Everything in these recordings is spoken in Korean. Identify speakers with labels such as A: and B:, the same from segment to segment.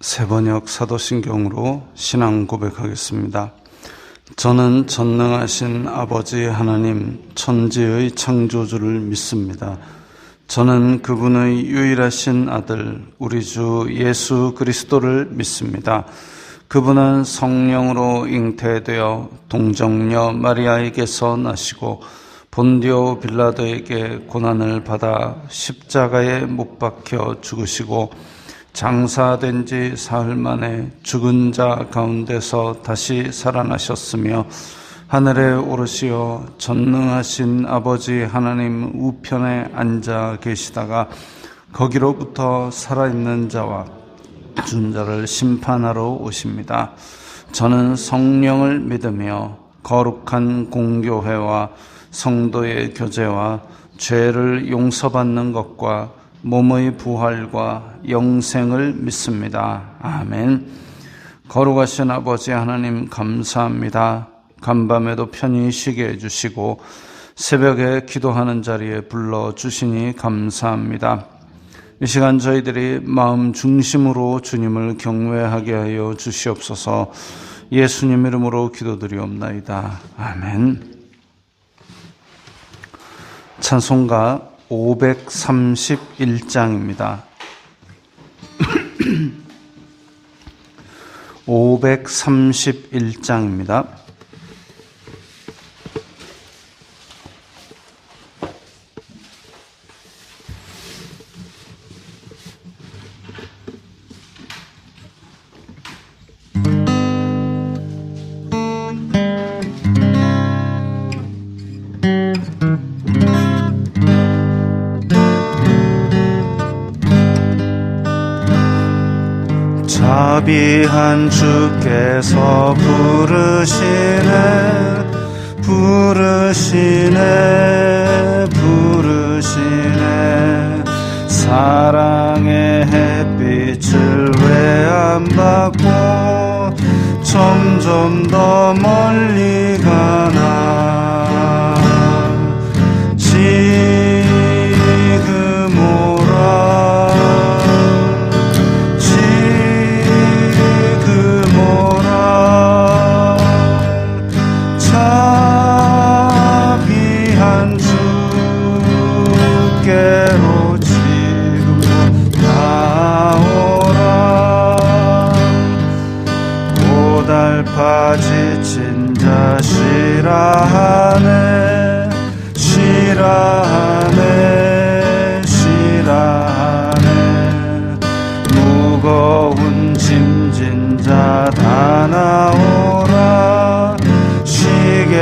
A: 새번역 사도신경으로 신앙 고백하겠습니다. 저는 전능하신 아버지 하나님 천지의 창조주를 믿습니다. 저는 그분의 유일하신 아들 우리 주 예수 그리스도를 믿습니다. 그분은 성령으로 잉태되어 동정녀 마리아에게서 나시고 본디오 빌라도에게 고난을 받아 십자가에 못 박혀 죽으시고 장사된 지 사흘 만에 죽은 자 가운데서 다시 살아나셨으며 하늘에 오르시어 전능하신 아버지 하나님 우편에 앉아 계시다가 거기로부터 살아있는 자와 죽은 자를 심판하러 오십니다. 저는 성령을 믿으며 거룩한 공교회와 성도의 교제와 죄를 용서받는 것과 몸의 부활과 영생을 믿습니다. 아멘. 거룩하신 아버지 하나님 감사합니다. 간밤에도 편히 쉬게 해주시고 새벽에 기도하는 자리에 불러주시니 감사합니다. 이 시간 저희들이 마음 중심으로 주님을 경외하게 하여 주시옵소서. 예수님 이름으로 기도드리옵나이다. 아멘. 찬송가 531장입니다. 531장입니다. 자비한 주께서 부르시네 사랑의 햇빛을 왜 안 받고 점점 더 멀리 가나 지금 오라 자비한 주께로 지금 나오라 고달파 지친 자 싫어하네 무거운 짐진 자 다 나오라 쉬게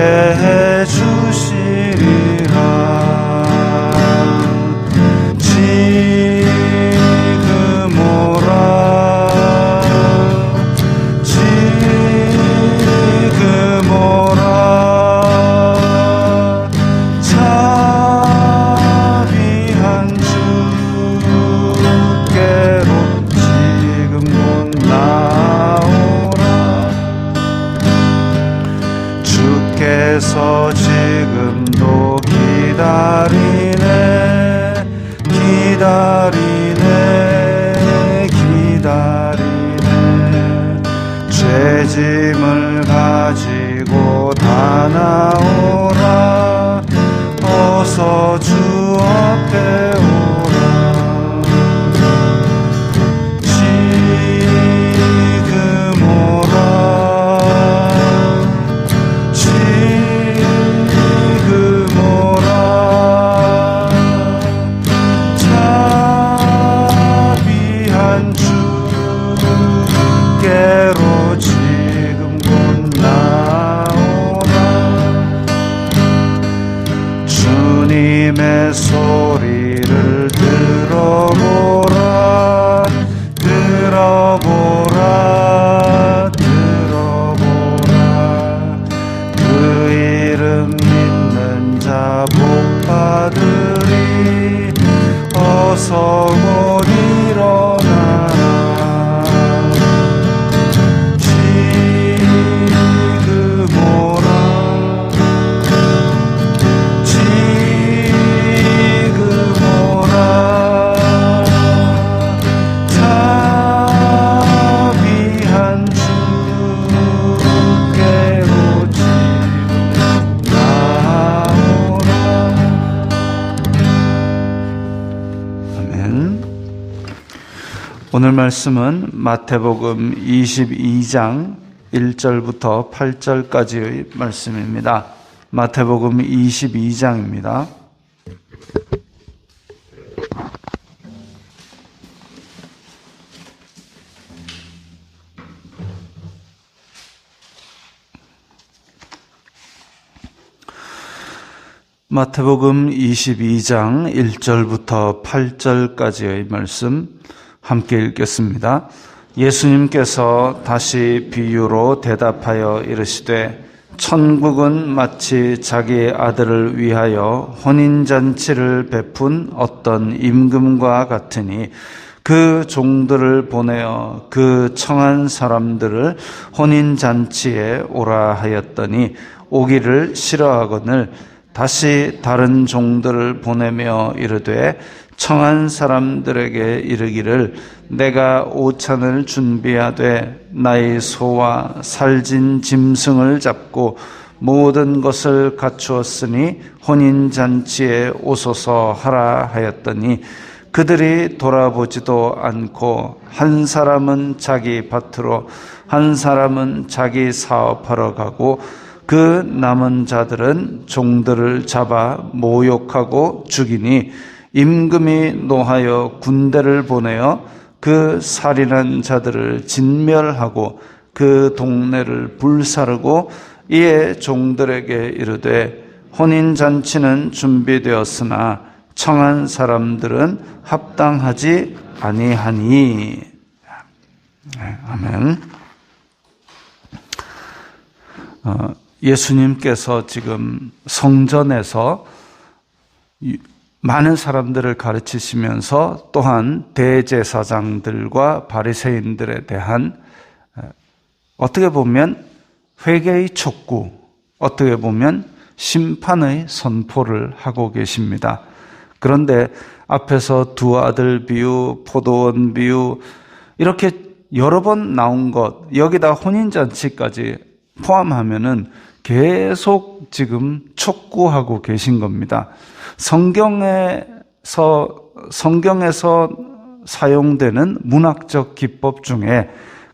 A: 해주시리라 지금 오라 지금 오라 자비한 주께로 지금 곧 나오라 주께서 지금도 기다리네 죄짐을 가지고 다 나오라 어서 주 앞에 오라 지금 오라 지금 오라 자비한 주께로 지금 곧 나오라 주님의 소리를 들어보라 그 이름 믿는 자 복받으리 어서 곧 일어나라 지금 오라 지금 오라 오늘 말씀은 마태복음 22장 1절부터 8절까지의 말씀입니다. 마태복음 22장입니다. 마태복음 22장 1절부터 8절까지의 말씀 함께 읽겠습니다. 예수님께서 다시 비유로 대답하여 이르시되 천국은 마치 자기 아들을 위하여 혼인잔치를 베푼 어떤 임금과 같으니 그 종들을 보내어 그 청한 사람들을 혼인잔치에 오라 하였더니 오기를 싫어하거늘 다시 다른 종들을 보내며 이르되 청한 사람들에게 이르기를 내가 오찬을 준비하되 나의 소와 살진 짐승을 잡고 모든 것을 갖추었으니 혼인잔치에 오소서 하라 하였더니 그들이 돌아보지도 않고 한 사람은 자기 밭으로 한 사람은 자기 사업하러 가고 그 남은 자들은 종들을 잡아 모욕하고 죽이니 임금이 노하여 군대를 보내어 그 살인한 자들을 진멸하고 그 동네를 불사르고 이에 종들에게 이르되 혼인잔치는 준비되었으나 청한 사람들은 합당하지 아니하니. 아멘. 예수님께서 지금 성전에서 많은 사람들을 가르치시면서 또한 대제사장들과 바리새인들에 대한 어떻게 보면 회개의 촉구, 어떻게 보면 심판의 선포를 하고 계십니다. 그런데 앞에서 두 아들 비유, 포도원 비유 이렇게 여러 번 나온 것, 여기다 혼인잔치까지 포함하면은 계속 지금 촉구하고 계신 겁니다. 성경에서 사용되는 문학적 기법 중에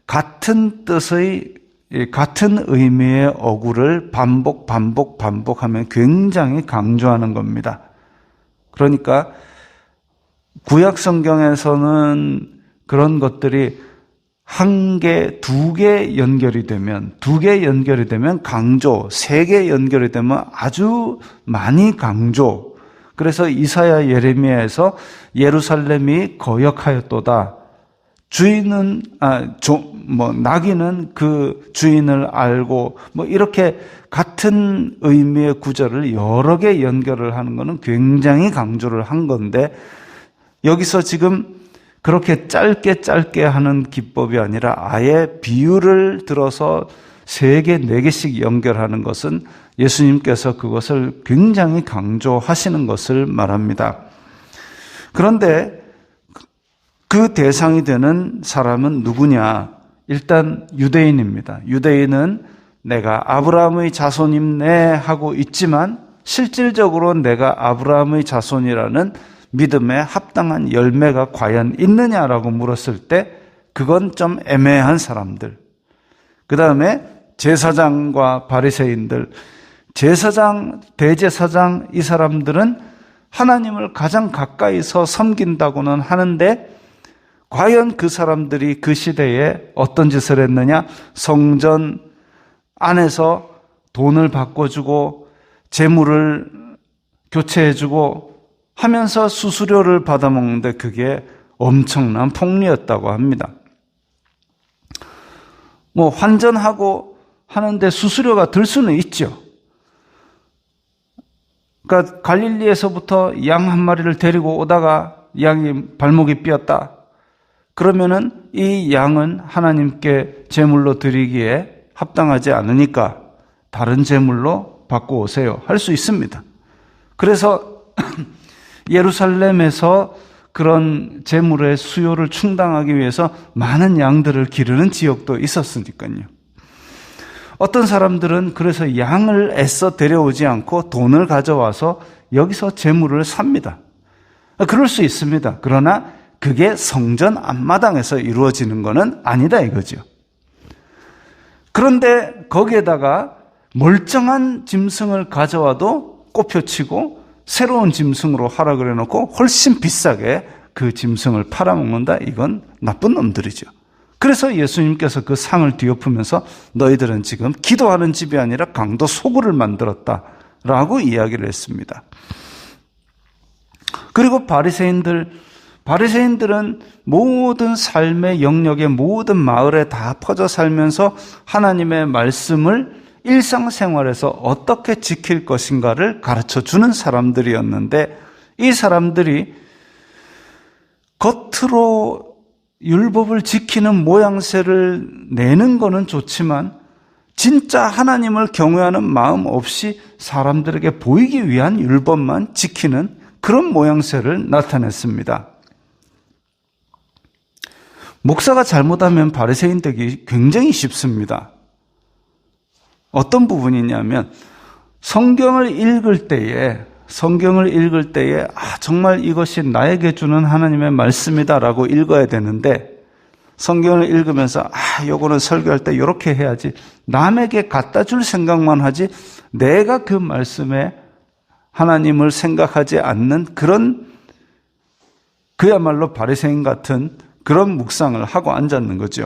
A: 같은 뜻의, 같은 의미의 어구를 반복하면 굉장히 강조하는 겁니다. 그러니까 구약 성경에서는 그런 것들이 한 개, 두 개 연결이 되면 강조, 세 개 연결이 되면 아주 많이 강조. 그래서 이사야 예레미야에서 예루살렘이 거역하였도다. 나귀는 그 주인을 알고 이렇게 같은 의미의 구절을 여러 개 연결을 하는 것은 굉장히 강조를 한 건데 여기서 지금 그렇게 짧게 하는 기법이 아니라 아예 비유를 들어서 3개, 4개씩 연결하는 것은 예수님께서 그것을 굉장히 강조하시는 것을 말합니다. 그런데 그 대상이 되는 사람은 누구냐? 일단 유대인입니다. 유대인은 내가 아브라함의 자손임네 하고 있지만 실질적으로 내가 아브라함의 자손이라는 믿음에 합당한 열매가 과연 있느냐라고 물었을 때 그건 좀 애매한 사람들. 그 다음에 제사장과 바리새인들, 제사장, 대제사장 이 사람들은 하나님을 가장 가까이서 섬긴다고는 하는데 과연 그 사람들이 그 시대에 어떤 짓을 했느냐? 성전 안에서 돈을 바꿔주고 재물을 교체해주고 하면서 수수료를 받아먹는데 그게 엄청난 폭리였다고 합니다. 환전하고 하는데 수수료가 들 수는 있죠. 그러니까 갈릴리에서부터 양 한 마리를 데리고 오다가 양이 발목이 삐었다. 그러면은 이 양은 하나님께 제물로 드리기에 합당하지 않으니까 다른 제물로 바꿔 오세요. 할 수 있습니다. 그래서 예루살렘에서 그런 제물의 수요를 충당하기 위해서 많은 양들을 기르는 지역도 있었으니까요. 어떤 사람들은 그래서 양을 애써 데려오지 않고 돈을 가져와서 여기서 제물을 삽니다. 그럴 수 있습니다. 그러나 그게 성전 앞마당에서 이루어지는 것은 아니다 이거죠. 그런데 거기에다가 멀쩡한 짐승을 가져와도 꼽혀치고 새로운 짐승으로 하라 그래놓고 훨씬 비싸게 그 짐승을 팔아먹는다. 이건 나쁜 놈들이죠. 그래서 예수님께서 그 상을 뒤엎으면서 너희들은 지금 기도하는 집이 아니라 강도 소굴을 만들었다라고 이야기를 했습니다. 그리고 바리새인들은 모든 삶의 영역에 모든 마을에 다 퍼져 살면서 하나님의 말씀을 일상생활에서 어떻게 지킬 것인가를 가르쳐주는 사람들이었는데, 이 사람들이 겉으로 율법을 지키는 모양새를 내는 거는 좋지만 진짜 하나님을 경외하는 마음 없이 사람들에게 보이기 위한 율법만 지키는 그런 모양새를 나타냈습니다. 목사가 잘못하면 바리새인 되기 굉장히 쉽습니다. 어떤 부분이냐면 성경을 읽을 때에 정말 이것이 나에게 주는 하나님의 말씀이다라고 읽어야 되는데, 성경을 읽으면서 요거는 설교할 때 이렇게 해야지, 남에게 갖다 줄 생각만 하지 내가 그 말씀에 하나님을 생각하지 않는 그런, 그야말로 바리새인 같은 그런 묵상을 하고 앉았는 거죠.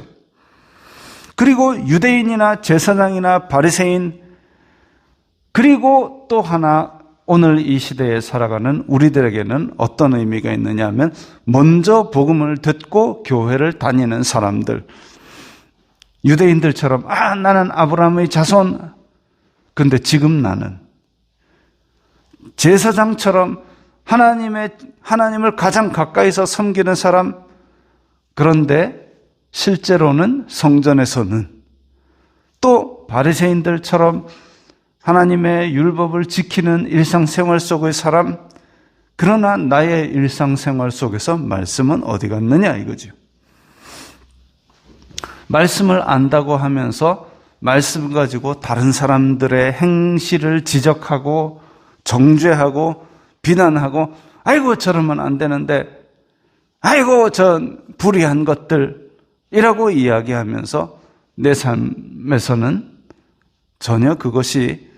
A: 그리고 유대인이나 제사장이나 바리새인, 그리고 또 하나 오늘 이 시대에 살아가는 우리들에게는 어떤 의미가 있느냐 하면, 먼저 복음을 듣고 교회를 다니는 사람들. 유대인들처럼 나는 아브라함의 자손, 근데 지금 나는 제사장처럼 하나님을 가장 가까이서 섬기는 사람, 그런데 실제로는 성전에서는, 또 바리새인들처럼 하나님의 율법을 지키는 일상생활 속의 사람, 그러나 나의 일상생활 속에서 말씀은 어디 갔느냐 이거죠. 말씀을 안다고 하면서 말씀 가지고 다른 사람들의 행실을 지적하고 정죄하고 비난하고, 아이고 저러면 안 되는데, 아이고 전 불의한 것들이라고 이야기하면서 내 삶에서는 전혀 그것이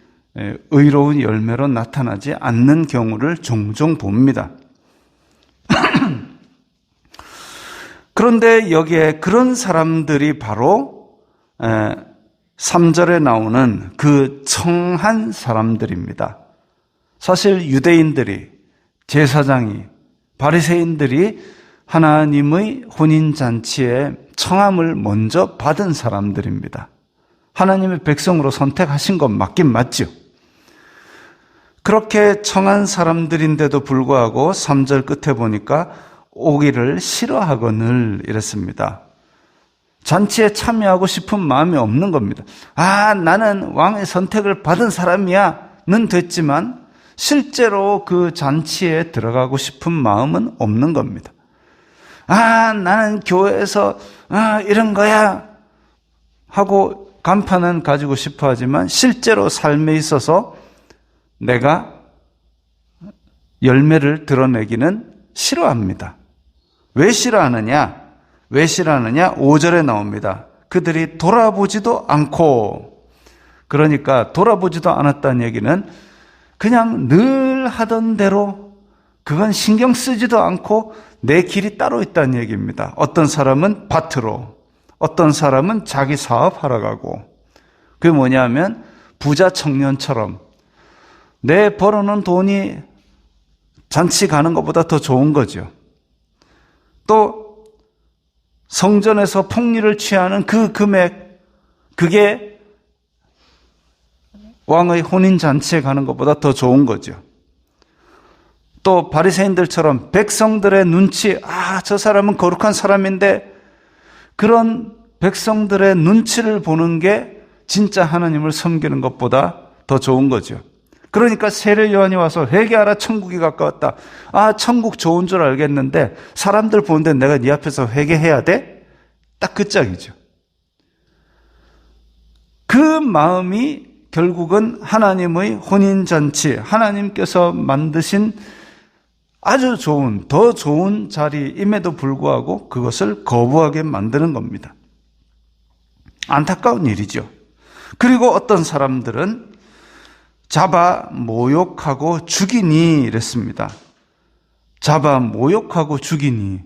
A: 의로운 열매로 나타나지 않는 경우를 종종 봅니다. 그런데 여기에 그런 사람들이 바로 3절에 나오는 그 청한 사람들입니다. 사실 유대인들이, 제사장이, 바리새인들이 하나님의 혼인잔치에 청함을 먼저 받은 사람들입니다. 하나님의 백성으로 선택하신 건 맞긴 맞죠. 그렇게 청한 사람들인데도 불구하고 3절 끝에 보니까 오기를 싫어하거늘 이랬습니다. 잔치에 참여하고 싶은 마음이 없는 겁니다. 나는 왕의 선택을 받은 사람이야는 됐지만 실제로 그 잔치에 들어가고 싶은 마음은 없는 겁니다. 나는 교회에서 이런 거야 하고 간판은 가지고 싶어 하지만 실제로 삶에 있어서 내가 열매를 드러내기는 싫어합니다. 왜 싫어하느냐? 5절에 나옵니다. 그들이 돌아보지도 않고, 그러니까 돌아보지도 않았다는 얘기는 그냥 늘 하던 대로, 그건 신경 쓰지도 않고 내 길이 따로 있다는 얘기입니다. 어떤 사람은 밭으로, 어떤 사람은 자기 사업하러 가고, 그게 뭐냐면 부자 청년처럼 내 벌어놓은 돈이 잔치 가는 것보다 더 좋은 거죠. 또 성전에서 폭리를 취하는 그 금액, 그게 왕의 혼인잔치에 가는 것보다 더 좋은 거죠. 또 바리새인들처럼 백성들의 눈치, 저 사람은 거룩한 사람인데, 그런 백성들의 눈치를 보는 게 진짜 하나님을 섬기는 것보다 더 좋은 거죠. 그러니까 세례 요한이 와서 회개하라, 천국이 가까웠다. 천국 좋은 줄 알겠는데 사람들 보는데 내가 네 앞에서 회개해야 돼? 딱 그 짝이죠. 그 마음이 결국은 하나님의 혼인잔치, 하나님께서 만드신 아주 좋은, 더 좋은 자리임에도 불구하고 그것을 거부하게 만드는 겁니다. 안타까운 일이죠. 그리고 어떤 사람들은 잡아 모욕하고 죽이니 이랬습니다. 잡아 모욕하고 죽이니.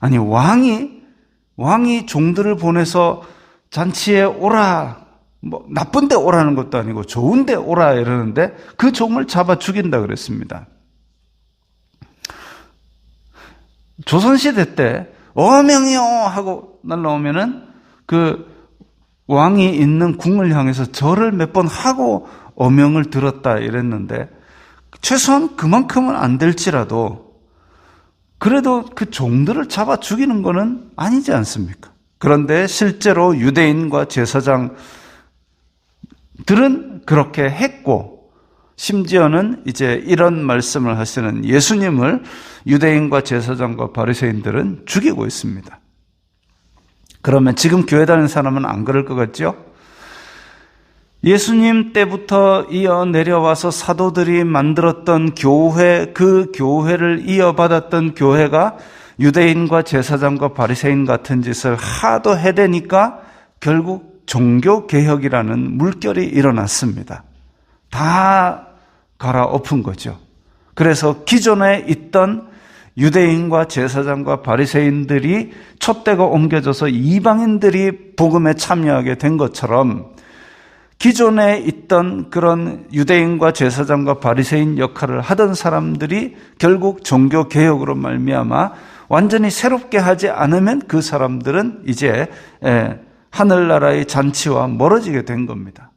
A: 아니, 왕이 종들을 보내서 잔치에 오라, 뭐 나쁜 데 오라는 것도 아니고 좋은 데 오라 이러는데 그 종을 잡아 죽인다 그랬습니다. 조선시대 때 어명이요 하고 날라오면은 그 왕이 있는 궁을 향해서 절을 몇 번 하고 어명을 들었다 이랬는데 최소한 그만큼은 안 될지라도 그래도 그 종들을 잡아 죽이는 거는 아니지 않습니까? 그런데 실제로 유대인과 제사장들은 그렇게 했고 심지어는 이제 이런 말씀을 하시는 예수님을 유대인과 제사장과 바리새인들은 죽이고 있습니다. 그러면 지금 교회 다니는 사람은 안 그럴 것 같죠? 예수님 때부터 이어 내려와서 사도들이 만들었던 교회, 그 교회를 이어받았던 교회가 유대인과 제사장과 바리새인 같은 짓을 하도 해대니까 결국 종교개혁이라는 물결이 일어났습니다. 다 갈아엎은 거죠. 그래서 기존에 있던 유대인과 제사장과 바리새인들이 촛대가 옮겨져서 이방인들이 복음에 참여하게 된 것처럼 기존에 있던 그런 유대인과 제사장과 바리새인 역할을 하던 사람들이 결국 종교개혁으로 말미암아 완전히 새롭게 하지 않으면 그 사람들은 이제 하늘나라의 잔치와 멀어지게 된 겁니다.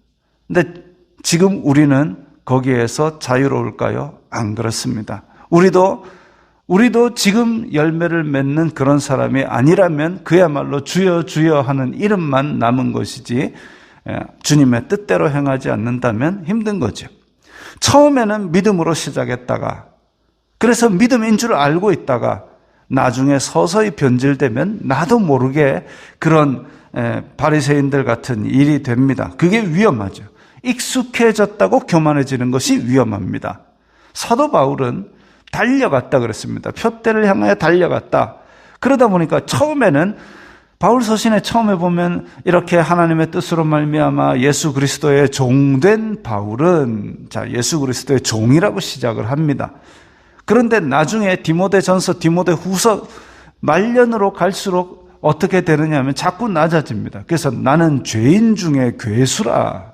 A: 근데 지금 우리는 거기에서 자유로울까요? 안 그렇습니다. 우리도 지금 열매를 맺는 그런 사람이 아니라면 그야말로 주여 주여 하는 이름만 남은 것이지 주님의 뜻대로 행하지 않는다면 힘든 거죠. 처음에는 믿음으로 시작했다가 그래서 믿음인 줄 알고 있다가 나중에 서서히 변질되면 나도 모르게 그런 바리새인들 같은 일이 됩니다. 그게 위험하죠. 익숙해졌다고 교만해지는 것이 위험합니다. 사도 바울은 달려갔다 그랬습니다. 표대를 향하여 달려갔다. 그러다 보니까 처음에는 바울 서신에 처음에 보면 이렇게 하나님의 뜻으로 말미암아 예수 그리스도의 종된 바울은 예수 그리스도의 종이라고 시작을 합니다. 그런데 나중에 디모데전서, 디모데후서 말년으로 갈수록 어떻게 되느냐 하면 자꾸 낮아집니다. 그래서 나는 죄인 중에 괴수라.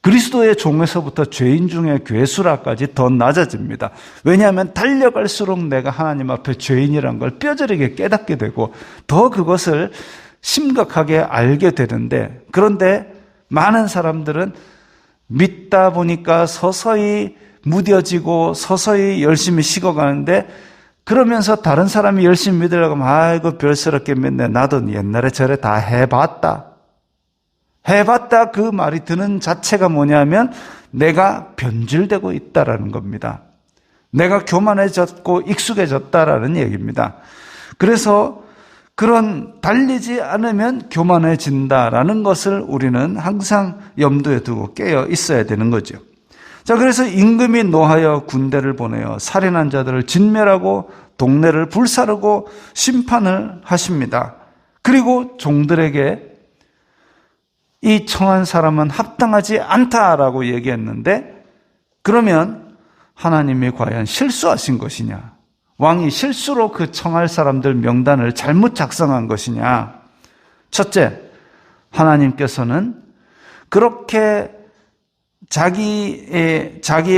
A: 그리스도의 종에서부터 죄인 중에 괴수라까지 더 낮아집니다. 왜냐하면 달려갈수록 내가 하나님 앞에 죄인이란 걸 뼈저리게 깨닫게 되고 더 그것을 심각하게 알게 되는데, 그런데 많은 사람들은 믿다 보니까 서서히 무뎌지고 서서히 열심히 식어가는데, 그러면서 다른 사람이 열심히 믿으려고 하면 아이고 별스럽게 믿네, 나도 옛날에 저래 다 해봤다 그 말이 드는 자체가 뭐냐면 내가 변질되고 있다라는 겁니다. 내가 교만해졌고 익숙해졌다라는 얘기입니다. 그래서 그런 달리지 않으면 교만해진다라는 것을 우리는 항상 염두에 두고 깨어 있어야 되는 거죠. 자, 그래서 임금이 노하여 군대를 보내어 살인한 자들을 진멸하고 동네를 불사르고 심판을 하십니다. 그리고 종들에게 이 청한 사람은 합당하지 않다라고 얘기했는데, 그러면 하나님이 과연 실수하신 것이냐? 왕이 실수로 그 청할 사람들 명단을 잘못 작성한 것이냐? 첫째, 하나님께서는 그렇게 자기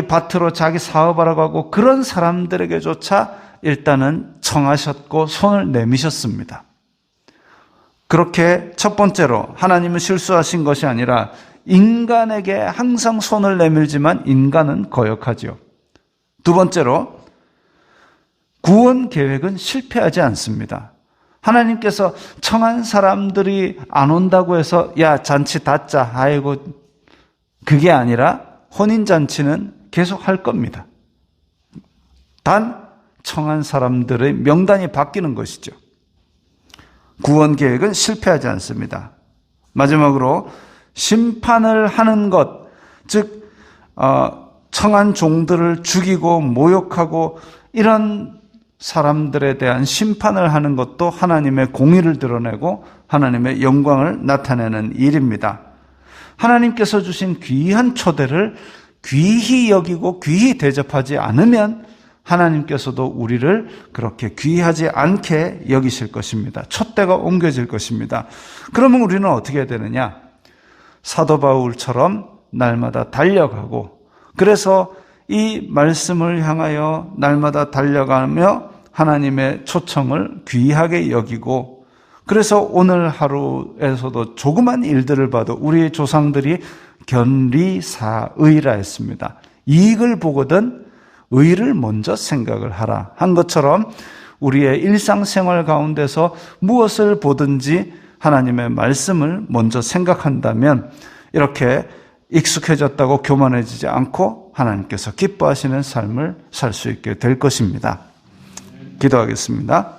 A: 밭으로 자기 사업하라고 하고 그런 사람들에게조차 일단은 청하셨고 손을 내미셨습니다. 그렇게 첫 번째로 하나님은 실수하신 것이 아니라 인간에게 항상 손을 내밀지만 인간은 거역하죠. 두 번째로 구원 계획은 실패하지 않습니다. 하나님께서 청한 사람들이 안 온다고 해서 야 잔치 닫자, 아이고, 그게 아니라 혼인잔치는 계속 할 겁니다. 단 청한 사람들의 명단이 바뀌는 것이죠. 구원 계획은 실패하지 않습니다. 마지막으로 심판을 하는 것, 즉 청한 종들을 죽이고 모욕하고 이런 사람들에 대한 심판을 하는 것도 하나님의 공의를 드러내고 하나님의 영광을 나타내는 일입니다. 하나님께서 주신 귀한 초대를 귀히 여기고 귀히 대접하지 않으면 하나님께서도 우리를 그렇게 귀하지 않게 여기실 것입니다. 촛대가 옮겨질 것입니다. 그러면 우리는 어떻게 해야 되느냐? 사도 바울처럼 날마다 달려가고, 그래서 이 말씀을 향하여 날마다 달려가며 하나님의 초청을 귀하게 여기고, 그래서 오늘 하루에서도 조그만 일들을 봐도 우리의 조상들이 견리사의라 했습니다. 이익을 보거든 의를 먼저 생각을 하라 한 것처럼 우리의 일상생활 가운데서 무엇을 보든지 하나님의 말씀을 먼저 생각한다면 이렇게 익숙해졌다고 교만해지지 않고 하나님께서 기뻐하시는 삶을 살 수 있게 될 것입니다. 기도하겠습니다.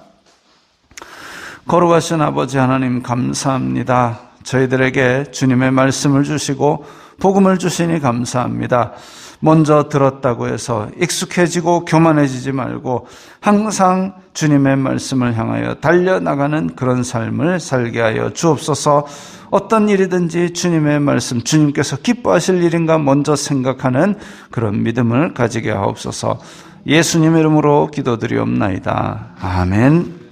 A: 거룩하신 아버지 하나님, 감사합니다. 저희들에게 주님의 말씀을 주시고 복음을 주시니 감사합니다. 먼저 들었다고 해서 익숙해지고 교만해지지 말고 항상 주님의 말씀을 향하여 달려나가는 그런 삶을 살게 하여 주옵소서. 어떤 일이든지 주님의 말씀, 주님께서 기뻐하실 일인가 먼저 생각하는 그런 믿음을 가지게 하옵소서. 예수님의 이름으로 기도드리옵나이다. 아멘.